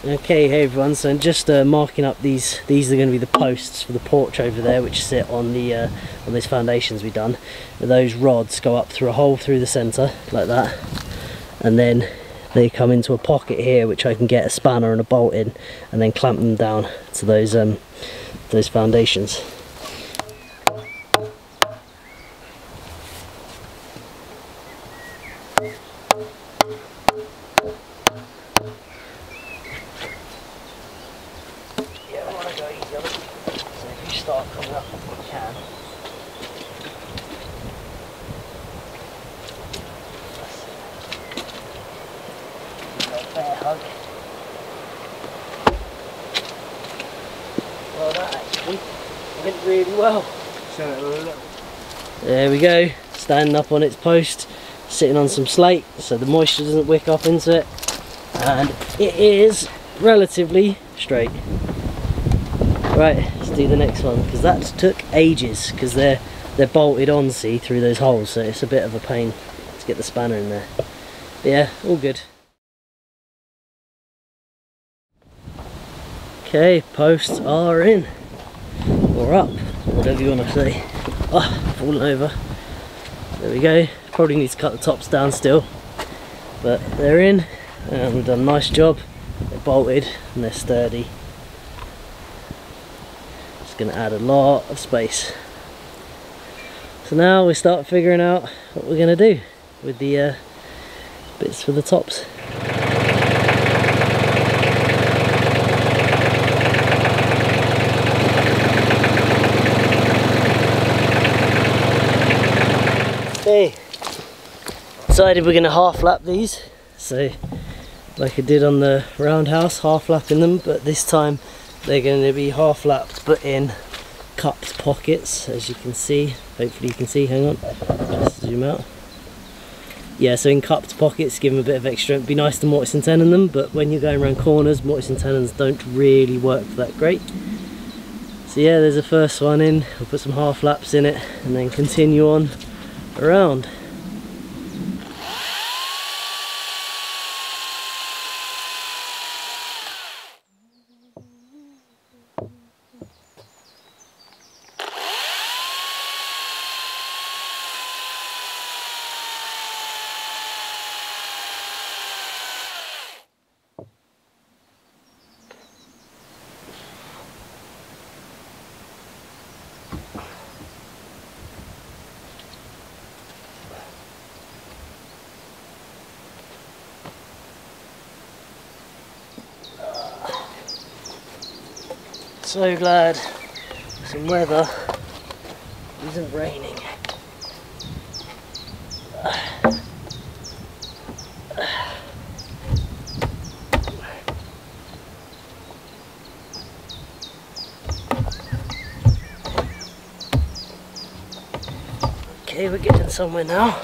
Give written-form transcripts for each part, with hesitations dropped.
Okay, hey everyone, so I'm just marking up these are going to be the posts for the porch over there, which sit on the on these foundations we've done. Those rods go up through a hole through the centre like that, and then they come into a pocket here which I can get a spanner and a bolt in and then clamp them down to those foundations. Start coming up if we can. Give it a fair hug. Well, that actually went really well. Show it a little. There we go, standing up on its post, sitting on some slate so the moisture doesn't wick up into it, and it is relatively straight. Right, let's do the next one, because that took ages, because they're bolted on, see, through those holes, so it's a bit of a pain to get the spanner in there. But yeah, all good. Okay, posts are in, or up, whatever you want to say. Oh, falling over. There we go. Probably need to cut the tops down still, but they're in, and we've done a nice job. They're bolted and they're sturdy. Going to add a lot of space. So now we start figuring out what we're going to do with the bits for the tops. Okay, decided we're going to half lap these, so like I did on the roundhouse, half lapping them, but this time they're going to be half lapped but in cupped pockets, as you can see. Hopefully you can see, hang on, just zoom out. Yeah, so in cupped pockets, give them a bit of extra. It'd be nice to mortise and tenon them, but when you're going around corners, mortise and tenons don't really work that great. So yeah, there's the first one in. We'll put some half laps in it and then continue on around. So glad some weather isn't raining. Okay, we're getting somewhere now.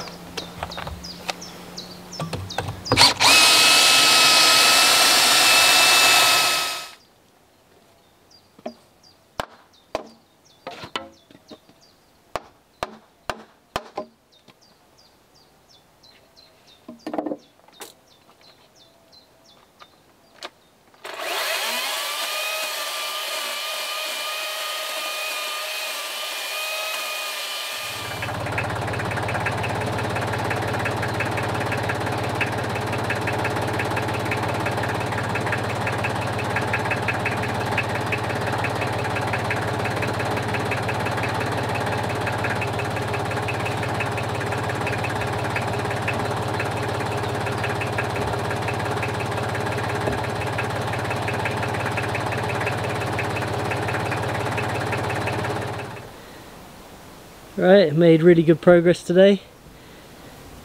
Right, made really good progress today.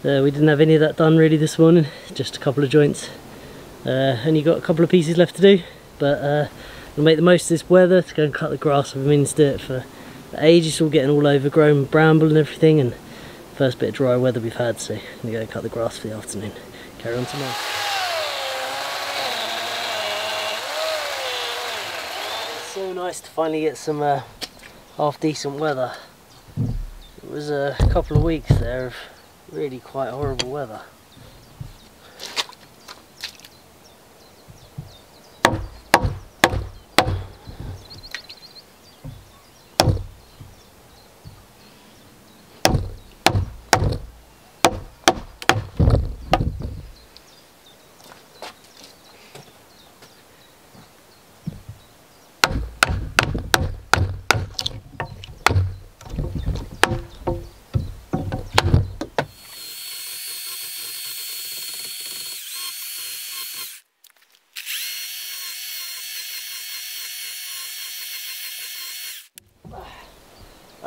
We didn't have any of that done really this morning, just a couple of joints. Only got a couple of pieces left to do, but we'll make the most of this weather to go and cut the grass. I've been meaning to do it for ages. It's all getting all overgrown, bramble and everything, and first bit of dry weather we've had, so I'm going to go cut the grass for the afternoon. Carry on tomorrow. It's so nice to finally get some half decent weather. It was a couple of weeks there of really quite horrible weather.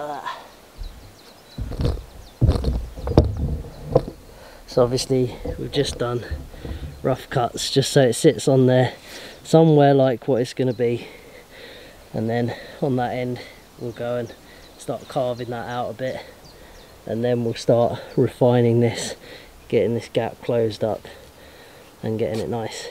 like that. So obviously we've just done rough cuts just so it sits on there somewhere like what it's going to be, and then on that end we'll go and start carving that out a bit, and then we'll start refining this, getting this gap closed up and getting it nice.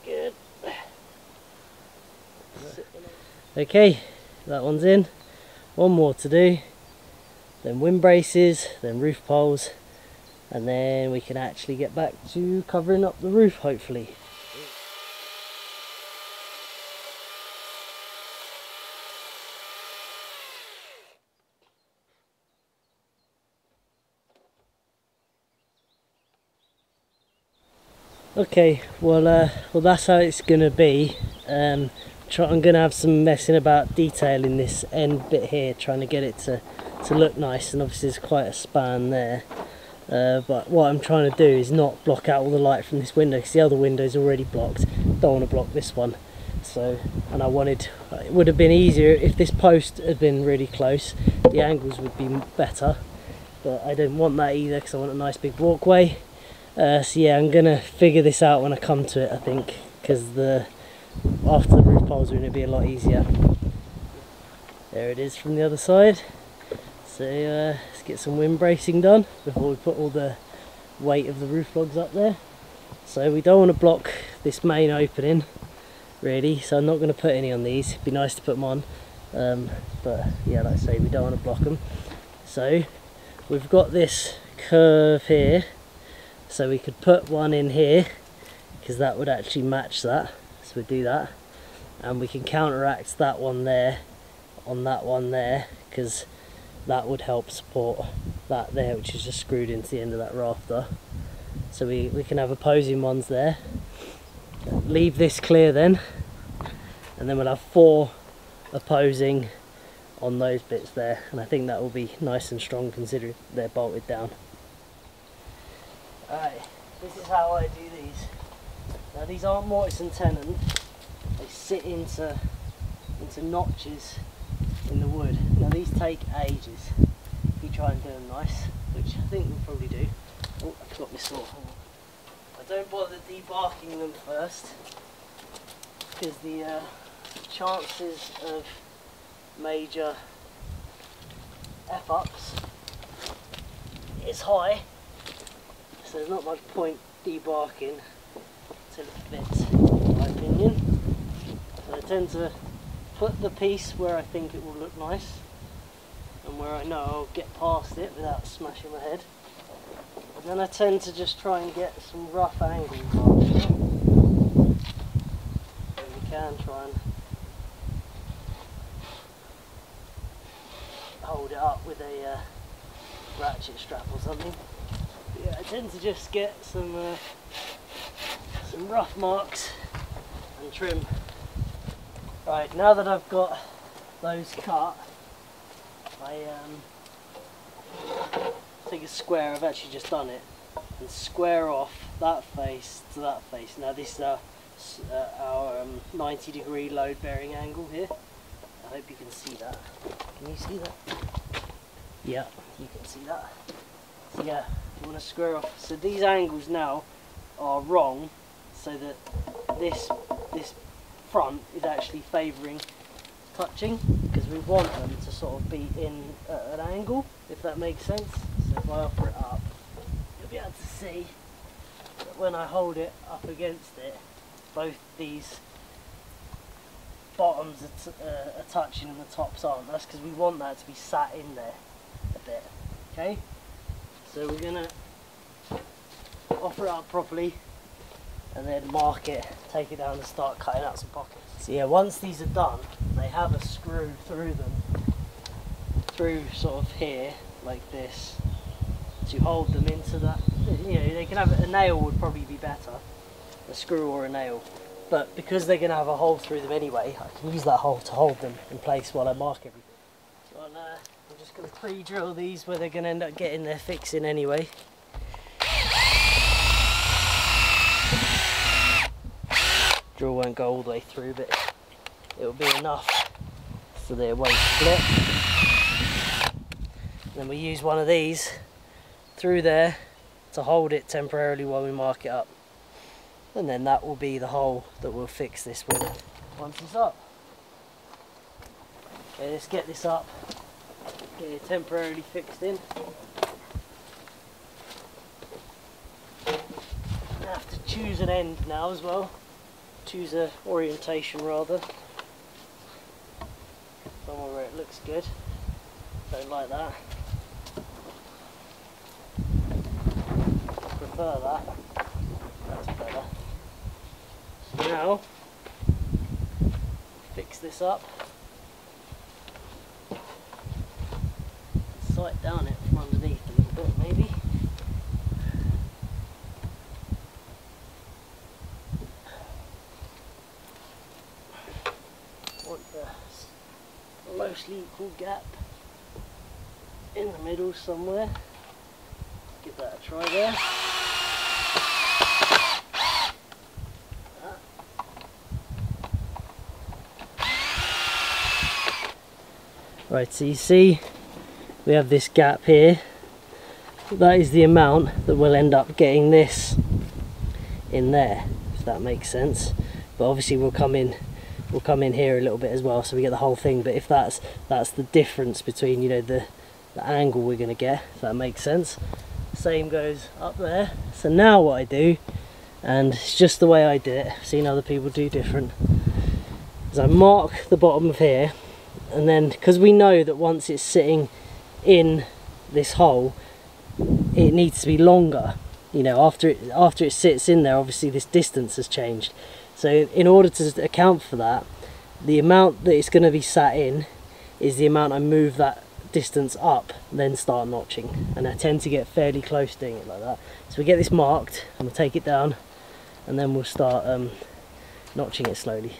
Good. Okay, that one's in. One more to do, then wind braces, then roof poles, and then we can actually get back to covering up the roof, hopefully. Okay, well that's how it's gonna be. I'm gonna have some messing about detailing this end bit here, trying to get it to look nice, and obviously there's quite a span there. But what I'm trying to do is not block out all the light from this window, because the other window's already blocked. Don't want to block this one. So, and it would have been easier if this post had been really close. The angles would be better, but I don't want that either because I want a nice big walkway. So yeah, I'm gonna figure this out when I come to it, I think, because after the roof poles are going to be a lot easier. There it is from the other side. So let's get some wind bracing done before we put all the weight of the roof logs up there. So we don't want to block this main opening really, so I'm not going to put any on these. It'd be nice to put them on, but yeah, like I say, we don't want to block them. So we've got this curve here, so we could put one in here because that would actually match that. So we do that, and we can counteract that one there on that one there, because that would help support that there, which is just screwed into the end of that rafter. So we can have opposing ones there. Leave this clear then, and then we'll have 4 opposing on those bits there, and I think that will be nice and strong considering they're bolted down. Alright, this is how I do these. Now these aren't mortise and tenon, they sit into notches in the wood. Now these take ages if you try and do them nice, which I think we'll probably do. Oh, I forgot my saw. I don't bother debarking them first, because the chances of major F-ups is high, so there's not much point debarking till it fits, in my opinion. So I tend to put the piece where I think it will look nice and where I know I'll get past it without smashing my head. And then I tend to just try and get some rough angles on it. So you can try and hold it up with a ratchet strap or something. But yeah, I tend to just get some rough marks and trim. Right, now that I've got those cut, I take a square, I've actually just done it, and square off that face to that face. Now this is our 90-degree load bearing angle here. I hope you can see that. Can you see that? Yeah, you can see that. So yeah, you want to square off. So these angles now are wrong, so that this front is actually favouring touching, because we want them to sort of be in at an angle, if that makes sense. So if I offer it up, you'll be able to see that when I hold it up against it, both these bottoms are touching and the tops aren't. That's because we want that to be sat in there a bit. Okay, so we're gonna offer it up properly and then mark it, take it down and start cutting out some pockets. So yeah, once these are done, they have a screw through them, through sort of here, like this, to hold them into that. You know, they can have a nail would probably be better, a screw or a nail, but because they're going to have a hole through them anyway, I can use that hole to hold them in place while I mark everything. So I'm just going to pre-drill these where they're going to end up getting their fixing anyway. Drill won't go all the way through, but it'll be enough so that it won't split. Then we use one of these through there to hold it temporarily while we mark it up, and then that will be the hole that we'll fix this with once it's up. Okay, let's get this up, get it temporarily fixed in. I have to choose an end now as well, choose a orientation rather, somewhere where it looks good. Don't like that. Prefer that. That's better. So now, fix this up. Sight down it from underneath a little bit, maybe. Want a mostly equal gap in the middle somewhere. Give that a try there. Right, so you see we have this gap here. That is the amount that we'll end up getting this in there, if that makes sense. But obviously we'll come in here a little bit as well, so we get the whole thing. But if that's the difference between, you know, the angle we're going to get, if that makes sense. Same goes up there. So now what I do, and it's just the way I did it, I've seen other people do different, is I mark the bottom of here, and then because we know that once it's sitting in this hole it needs to be longer, you know, after it sits in there, obviously this distance has changed. So in order to account for that, the amount that it's going to be sat in is the amount I move that distance up, then start notching, and I tend to get fairly close doing it like that. So we get this marked and we'll take it down, and then we'll start notching it slowly.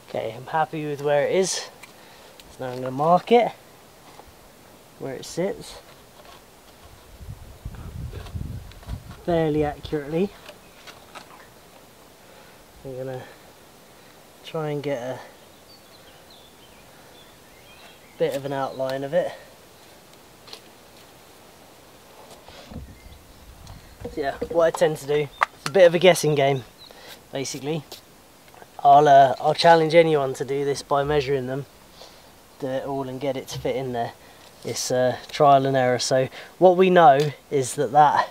Okay, I'm happy with where it is, so now I'm going to mark it where it sits fairly accurately. I'm going to try and get a bit of an outline of it. So yeah, what I tend to do, it's a bit of a guessing game basically. I'll challenge anyone to do this by measuring them, do it all and get it to fit in there. It's trial and error. So what we know is that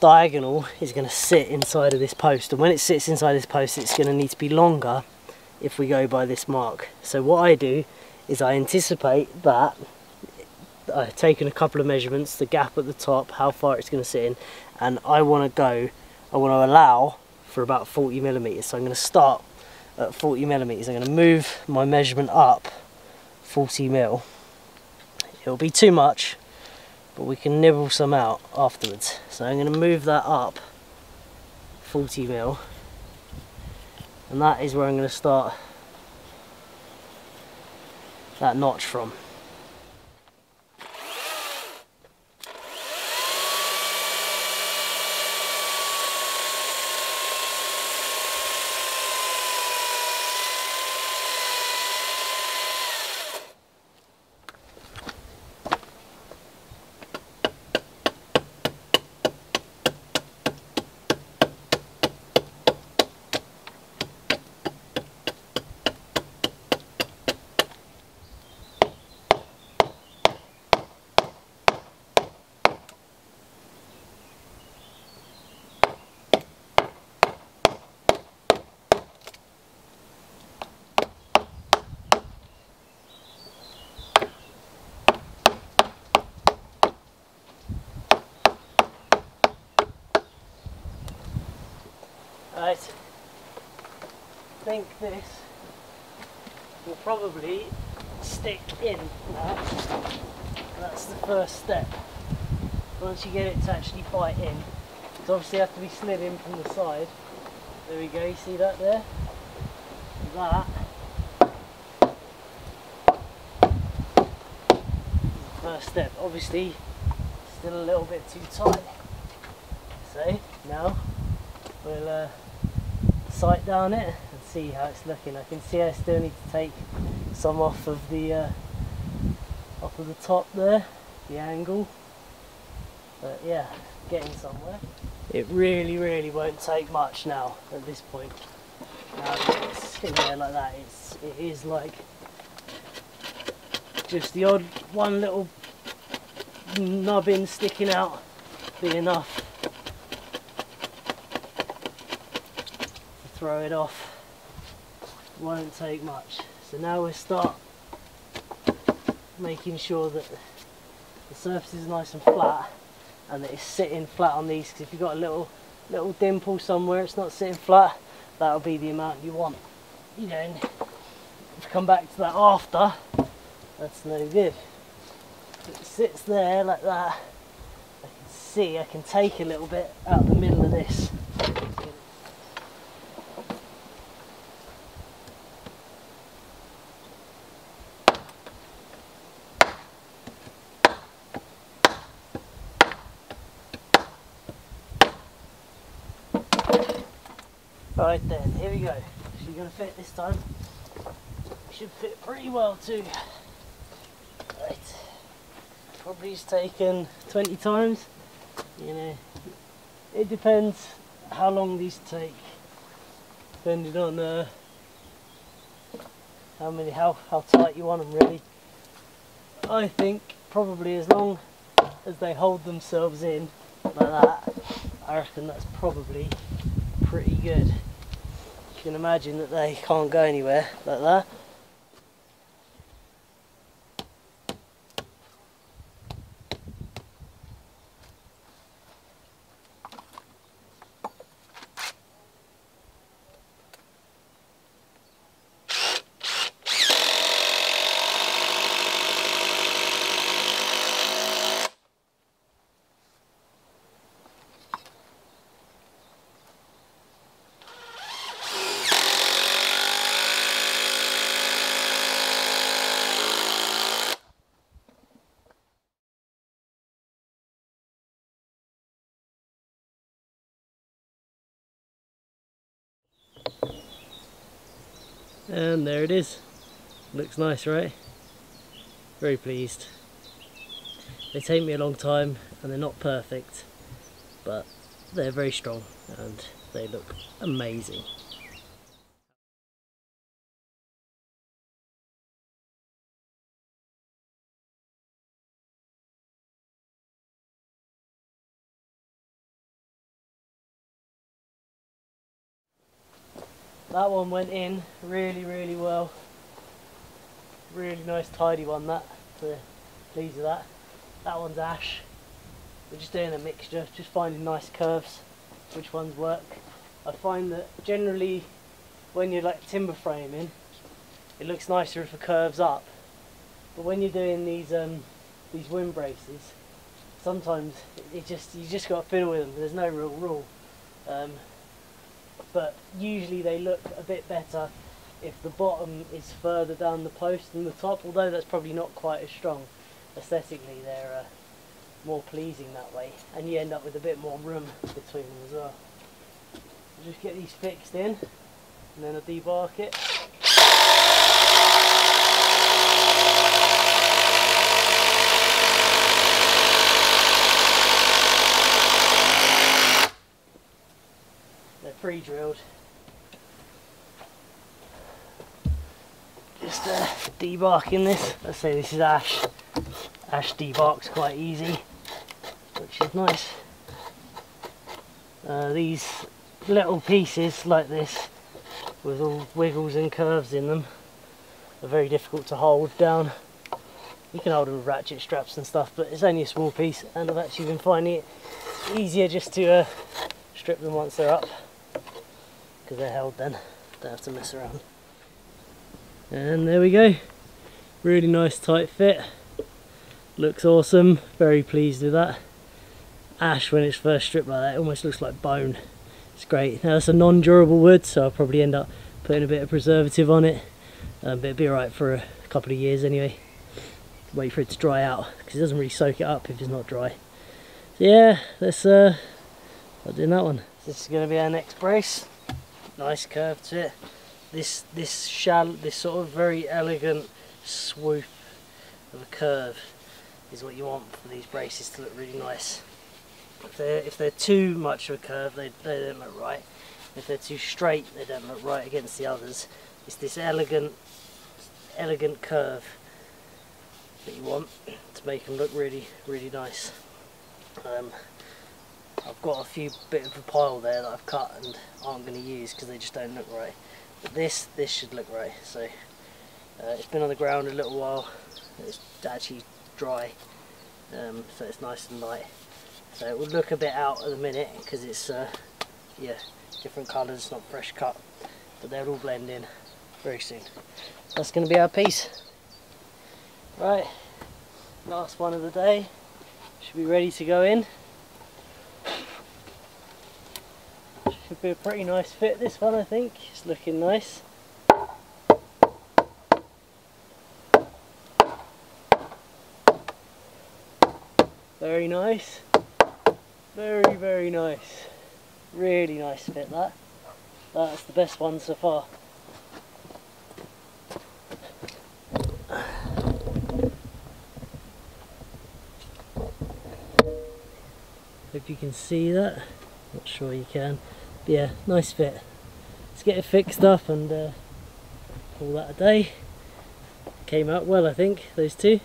diagonal is going to sit inside of this post, and when it sits inside this post it's going to need to be longer if we go by this mark. So what I do is I anticipate that I've taken a couple of measurements, the gap at the top, how far it's going to sit in, and I want to allow for about 40 millimeters. So I'm going to start at 40 millimeters. I'm going to move my measurement up 40 mil. It'll be too much, but we can nibble some out afterwards. So I'm going to move that up 40 mil, and that is where I'm going to start that notch from. Right, I think this will probably stick in now. That's the first step. once you get it to actually bite in, it's obviously have to be slid in from the side. There we go, you see that there? That first step. Obviously still a little bit too tight, so now we'll sight down it and see how it's looking. I can see I still need to take some off of the top there, the angle, but yeah, getting somewhere. It really won't take much now at this point. Now that it's in there like that, it is like just the odd one little nubbin sticking out be enough to throw it off. Won't take much. So now we'll start making sure that the surface is nice and flat and that it's sitting flat on these, because if you've got a little dimple somewhere it's not sitting flat, that'll be the amount you want. You know, and if you come back to that after, that's no good. If it sits there like that, I can see I can take a little bit out of the middle of this. Right then, here we go. She's going to fit this time. Should fit pretty well too. Right. Probably it's taken 20 times. You know, it depends how long these take, depending on how tight you want them really. I think probably as long as they hold themselves in like that, I reckon that's probably pretty good. You can imagine that they can't go anywhere like that. And there it is. Looks nice, right? Very pleased. They take me a long time and they're not perfect, but they're very strong and they look amazing. That one went in really well. Really nice tidy one, that. So pleased with that. That one's ash. We're just doing a mixture, just finding nice curves, which ones work. I find that generally when you're like timber framing, it looks nicer if the curves up. But when you're doing these wind braces, sometimes you just got to fiddle with them. There's no real rule. But usually they look a bit better if the bottom is further down the post than the top, although that's probably not quite as strong. Aesthetically they're more pleasing that way, and you end up with a bit more room between them as well. I'll just get these fixed in and then I'll debark it. Pre-drilled. Just debarking this. Let's say this is ash. Ash debarks quite easy, which is nice. These little pieces like this, with all wiggles and curves in them, are very difficult to hold down. You can hold them with ratchet straps and stuff, but it's only a small piece, and I've actually been finding it easier just to strip them once they're up, because they're held then, don't have to mess around. And there we go, really nice tight fit, looks awesome, very pleased with that. ash when it's first stripped like that. It almost looks like bone. It's great. Now it's a non-durable wood, so I'll probably end up putting a bit of preservative on it, but it'll be alright for a couple of years anyway. Wait for it to dry out, because it doesn't really soak it up if it's not dry. So yeah, let's start doing that one. This is going to be our next brace. Nice curve to it. This sort of very elegant swoop of a curve is what you want for these braces to look really nice. If they're too much of a curve, they don't look right. If they're too straight, they don't look right against the others. It's this elegant curve that you want to make them look really, really nice. I've got a few bit of a pile there that I've cut and aren't going to use because they just don't look right. But this should look right. So it's been on the ground a little while. It's actually dry, so it's nice and light. So it will look a bit out at the minute because it's yeah, different colours, not fresh cut, but they'll all blend in very soon. That's going to be our piece. Right, last one of the day. Should be ready to go in. Should be a pretty nice fit, this one, I think. It's looking nice. Very nice. Very, very nice. Really nice fit, that. That's the best one so far. Hope you can see that. Not sure you can. But yeah, nice fit. Let's get it fixed up and call that a day. Came out well, I think, those two.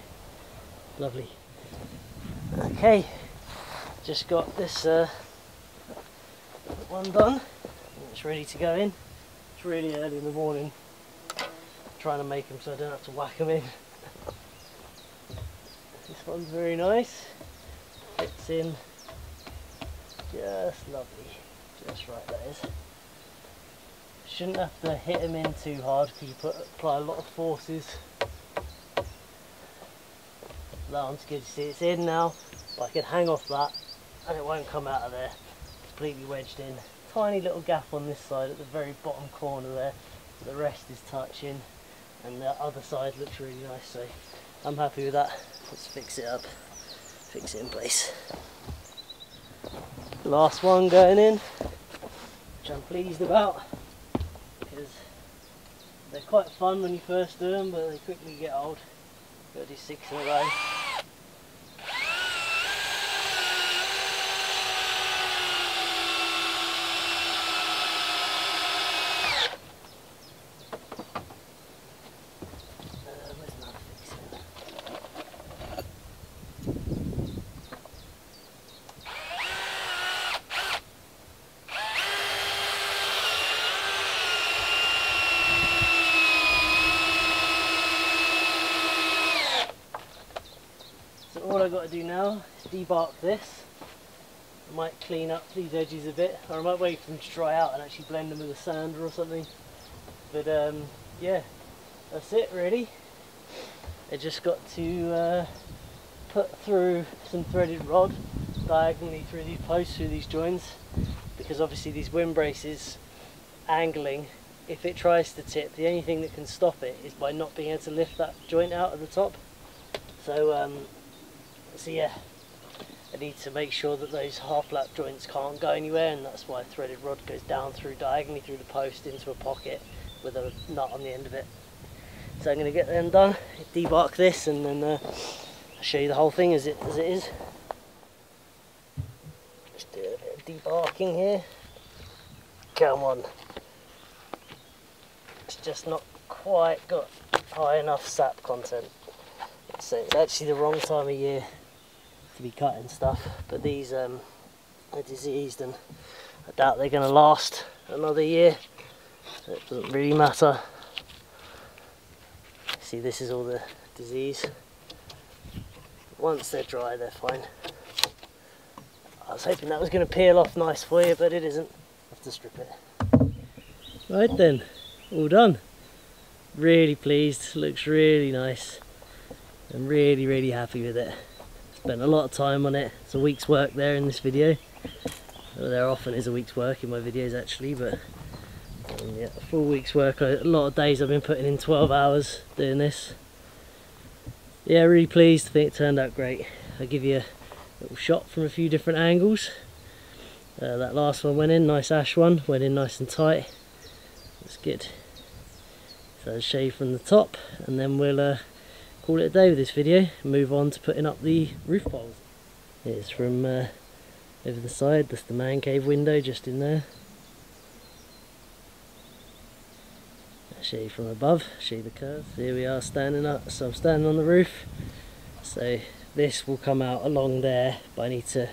Lovely. Okay, just got this one done. It's ready to go in. It's really early in the morning. I'm trying to make them so I don't have to whack them in. This one's very nice. Fits in just lovely. Just right, that is. Shouldn't have to hit them in too hard because you apply a lot of forces. That one's good. You see it's in now, but I can hang off that and it won't come out of there. Completely wedged in. Tiny little gap on this side at the very bottom corner there. The rest is touching and the other side looks really nice, so I'm happy with that. Let's fix it up, fix it in place. Last one going in, which I'm pleased about because they're quite fun when you first do them, but they quickly get old. Got to do 6 in a row. All I've got to do now is debark this. I might clean up these edges a bit, or I might wait for them to dry out and actually blend them with a sander or something. But yeah, that's it really. I just got to put through some threaded rod diagonally through these posts, through these joints, because obviously these wind braces angling, if it tries to tip, the only thing that can stop it is by not being able to lift that joint out at the top. So yeah, I need to make sure that those half lap joints can't go anywhere, and that's why a threaded rod goes down through diagonally through the post into a pocket with a nut on the end of it. So I'm going to get them done, debark this, and then I'll show you the whole thing as it is. Just do a bit of debarking here. Come on. It's just not quite got high enough sap content. So it's actually the wrong time of year to be cutting stuff, but these are diseased and I doubt they're going to last another year, so it doesn't really matter. See, this is all the disease. Once they're dry, they're fine. I was hoping that was going to peel off nice for you, but it isn't. I have to strip it. Right then, all done. Really pleased, looks really nice. I'm really, really happy with it. Spent a lot of time on it. It's a week's work there in this video. Well, there often is a week's work in my videos actually, but yeah, a full week's work. A lot of days I've been putting in 12 hours doing this. Yeah, really pleased. I think it turned out great. I'll give you a little shot from a few different angles. That last one went in, nice ash one, went in nice and tight. That's good. So I'll show you from the top, and then we'll call it a day with this video and move on to putting up the roof poles. Here's from over the side. That's the man cave window just in there. I'll show you from above, show you the curve. So here we are standing up, so I'm standing on the roof. So this will come out along there, but I need to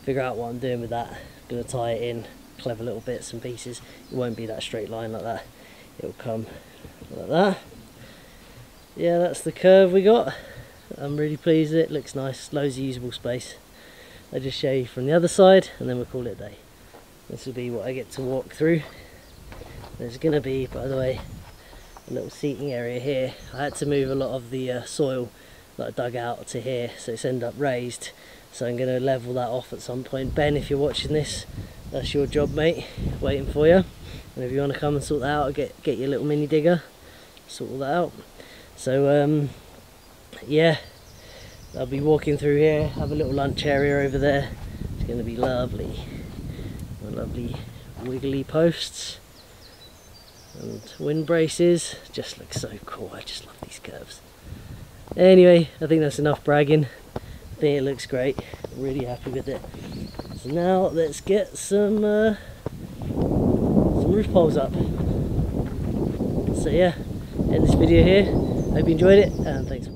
figure out what I'm doing with that. I'm going to tie it in, clever little bits and pieces. It won't be that straight line like that. It'll come like that. Yeah, that's the curve we got. I'm really pleased with it. Looks nice, loads of usable space. I'll just show you from the other side and then we'll call it a day. This will be what I get to walk through. There's going to be, by the way, a little seating area here. I had to move a lot of the soil that I dug out to here, so it's ended up raised. So I'm going to level that off at some point. Ben, if you're watching this, that's your job, mate, waiting for you. And if you want to come and sort that out, get your little mini digger, sort all that out. So yeah, I'll be walking through here, have a little lunch area over there. It's going to be lovely. Lovely wiggly posts and wind braces. Just looks so cool. I just love these curves. Anyway, I think that's enough bragging. I think it looks great. I'm really happy with it. So now let's get some roof poles up. So yeah, end this video here. Hope you enjoyed it, and thanks for watching.